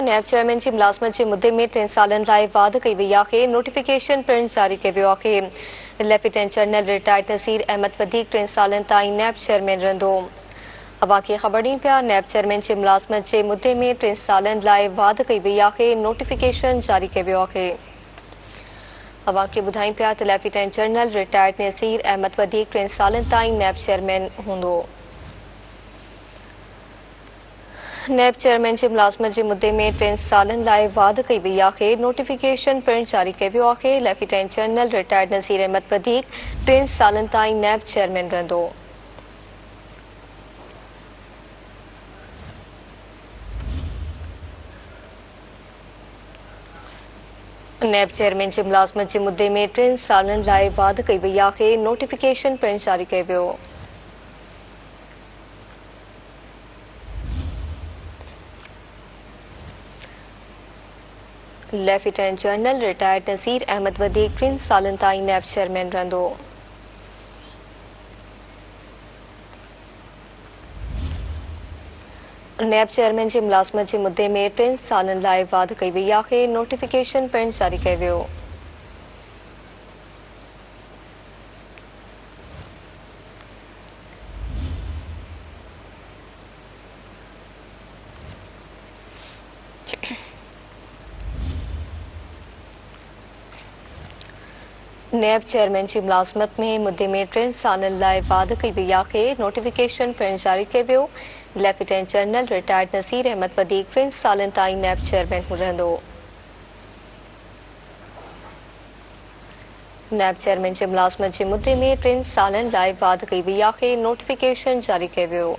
नैब chairman जी मुलाज़मत जे मुद्दे में 3 सालनि लाइ वाध कई वई आहे। नोटिफिकेशन पिणु जारी कयो वियो आहे। Lieutenant general retired Naseer Ahmed वधीक 3 सालनि ताईं नैब चेयरमैन रहंदो। अवां खे ख़बर ॾियूं पिया नैब चेयरमैन जे मुलाज़मत जे मुद्दे में 3 सालनि लाइ वाध कई वई आहे। नोटिफिकेशन जारी कयो वियो आहे। अवां खे ॿुधायूं पिया त lieutenant general retired Naseer Ahmed वधीक 3 सालनि ताईं नैब चेयरमैन हूंदो। नैब चेयरमैन जी मुलाज़मत जे मुद्दे में 3 सालनि लाइ वाध कई वई आहे। नोटिफिकेशन पिणु जारी कयो वियो आहे। Lieutenant general retired Naseer Ahmed वधीक 3 सालनि ताईं नैब चेयरमैन रहंदो। नैब चेयरमैन जी मुलाज़मत जे मुद्दे में 3 सालनि लाइ वाध कई वई आहे। नोटिफिकेशन पिणु जारी कयो वियो। Lieutenant general retired Naseer Ahmed वधीक 3 सालनि ताईं नैब चेयरमैन रहंदो। नैब चेयरमैन जी मुलाज़मत जे मुद्दे में 3 सालनि लाइ वाध कई वई आहे। नोटिफिकेशन पिणु जारी कयो वियो। नैब चेयरमैन जी मुलाज़मत में मुद्दे में 3 सालनि लाइ वाध कई वई आहे। नोटिफिकेशन पिणु जारी कयो वियो। Lieutenant general retired Naseer Ahmed वधीक 3 सालनि ताईं नैब चेयरमैन रहंदो। नैब चेयरमैन जी मुलाज़मत जे मुद्दे में 3 सालनि लाइ वाध कई वई आहे। नोटिफिकेशन जारी कयो वियो।